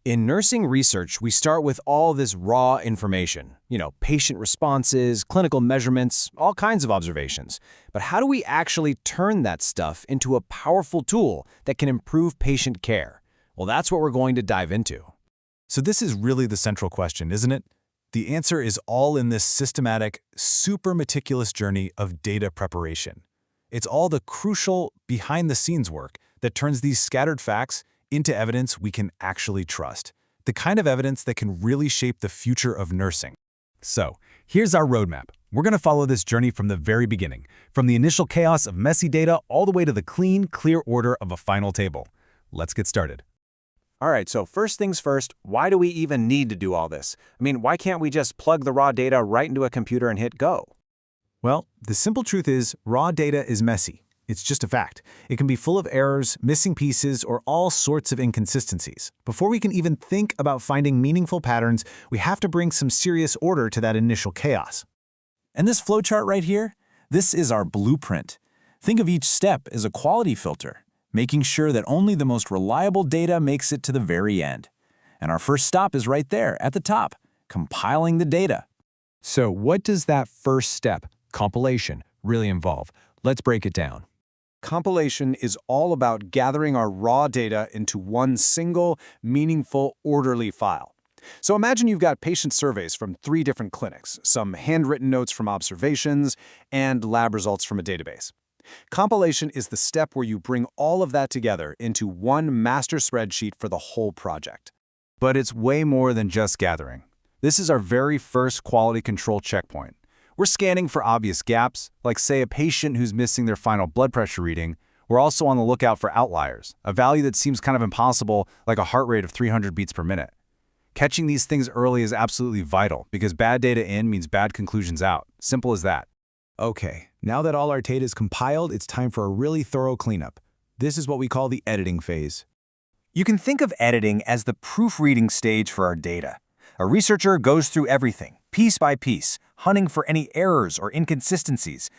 In nursing research, we start with all this raw information, patient responses, clinical measurements, all kinds of observations. But how do we actually turn that stuff into a powerful tool that can improve patient care? Well, that's what we're going to dive into. So this is really the central question, isn't it? The answer is all in this systematic, super meticulous journey of data preparation. It's all the crucial, behind-the-scenes work that turns these scattered facts into evidence we can actually trust, the kind of evidence that can really shape the future of nursing. So, here's our roadmap. We're going to follow this journey from the very beginning, from the initial chaos of messy data all the way to the clean, clear order of a final table. Let's get started. All right, so first things first, why do we even need to do all this? Why can't we just plug the raw data right into a computer and hit go? Well, the simple truth is, raw data is messy. It's just a fact. It can be full of errors, missing pieces, or all sorts of inconsistencies. Before we can even think about finding meaningful patterns, we have to bring some serious order to that initial chaos. And this flowchart right here, this is our blueprint. Think of each step as a quality filter, making sure that only the most reliable data makes it to the very end. And our first stop is right there at the top, compiling the data. So what does that first step, compilation, really involve? Let's break it down. Compilation is all about gathering our raw data into one single, meaningful, orderly file. So imagine you've got patient surveys from 3 different clinics, some handwritten notes from observations, and lab results from a database. Compilation is the step where you bring all of that together into one master spreadsheet for the whole project. But it's way more than just gathering. This is our very first quality control checkpoint. We're scanning for obvious gaps, like say a patient who's missing their final blood pressure reading. We're also on the lookout for outliers, a value that seems kind of impossible, like a heart rate of 300 beats per minute. Catching these things early is absolutely vital, because bad data in means bad conclusions out. Simple as that. Okay, now that all our data is compiled, it's time for a really thorough cleanup. This is what we call the editing phase. You can think of editing as the proofreading stage for our data. A researcher goes through everything, piece by piece, hunting for any errors or inconsistencies.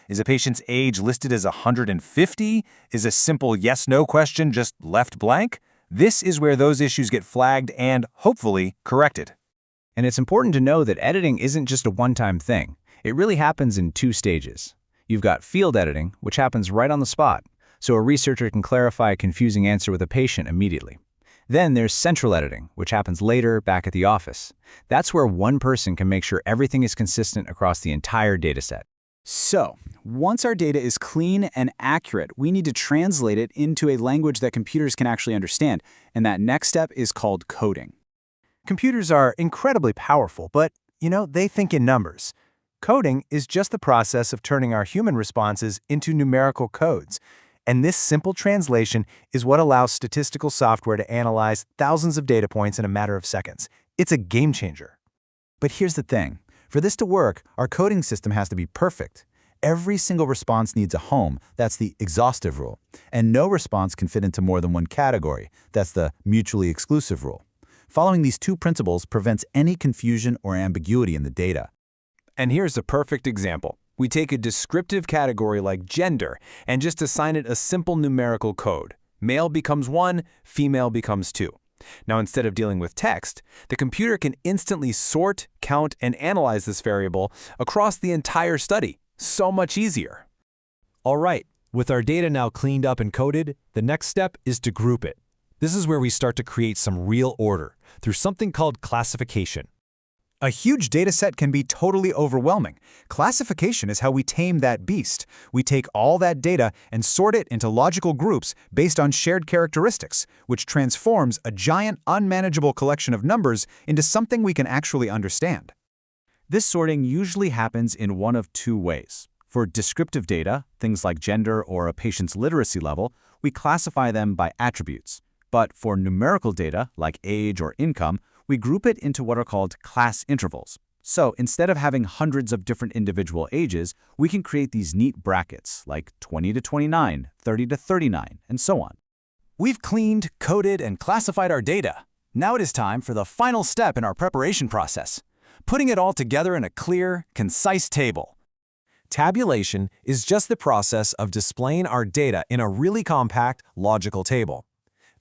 Is a patient's age listed as 150? Is a simple yes-no question just left blank? This is where those issues get flagged and, hopefully, corrected. And it's important to know that editing isn't just a one-time thing. It really happens in 2 stages. You've got field editing, which happens right on the spot, so a researcher can clarify a confusing answer with a patient immediately. Then there's central editing, which happens later back at the office. That's where one person can make sure everything is consistent across the entire dataset. So, once our data is clean and accurate, we need to translate it into a language that computers can actually understand, and that next step is called coding. Computers are incredibly powerful, but, they think in numbers. Coding is just the process of turning our human responses into numerical codes. And this simple translation is what allows statistical software to analyze thousands of data points in a matter of seconds. It's a game changer. But here's the thing. For this to work, our coding system has to be perfect. Every single response needs a home. That's the exhaustive rule. And no response can fit into more than one category. That's the mutually exclusive rule. Following these 2 principles prevents any confusion or ambiguity in the data. And here's a perfect example. We take a descriptive category like gender and just assign it a simple numerical code. Male becomes 1, female becomes 2. Now, instead of dealing with text, the computer can instantly sort, count, and analyze this variable across the entire study. So much easier. All right, with our data now cleaned up and coded, the next step is to group it. This is where we start to create some real order through something called classification. A huge dataset can be totally overwhelming. Classification is how we tame that beast. We take all that data and sort it into logical groups based on shared characteristics, which transforms a giant, unmanageable collection of numbers into something we can actually understand. This sorting usually happens in one of 2 ways. For descriptive data, things like gender or a patient's literacy level, we classify them by attributes. But for numerical data, like age or income, we group it into what are called class intervals. So instead of having hundreds of different individual ages, we can create these neat brackets like 20 to 29, 30 to 39, and so on. We've cleaned, coded, and classified our data. Now it is time for the final step in our preparation process, putting it all together in a clear, concise table. Tabulation is just the process of displaying our data in a really compact, logical table.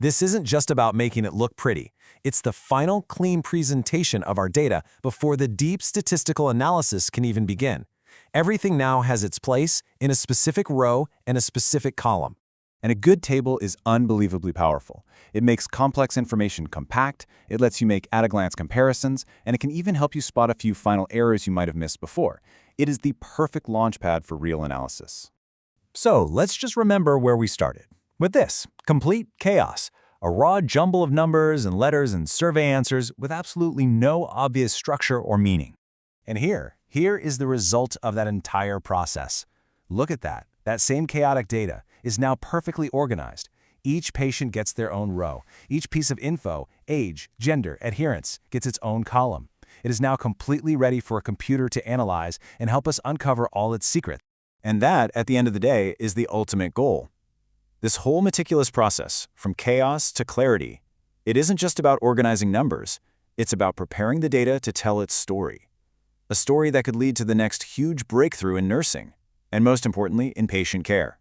This isn't just about making it look pretty. It's the final clean presentation of our data before the deep statistical analysis can even begin. Everything now has its place in a specific row and a specific column. And a good table is unbelievably powerful. It makes complex information compact, it lets you make at-a-glance comparisons, and it can even help you spot a few final errors you might have missed before. It is the perfect launchpad for real analysis. So let's just remember where we started. With this, complete chaos. A raw jumble of numbers and letters and survey answers with absolutely no obvious structure or meaning. And here is the result of that entire process. Look at that. That same chaotic data is now perfectly organized. Each patient gets their own row. Each piece of info, age, gender, adherence, gets its own column. It is now completely ready for a computer to analyze and help us uncover all its secrets. And that, at the end of the day, is the ultimate goal. This whole meticulous process, from chaos to clarity, it isn't just about organizing numbers. It's about preparing the data to tell its story. A story that could lead to the next huge breakthrough in nursing, and most importantly, in patient care.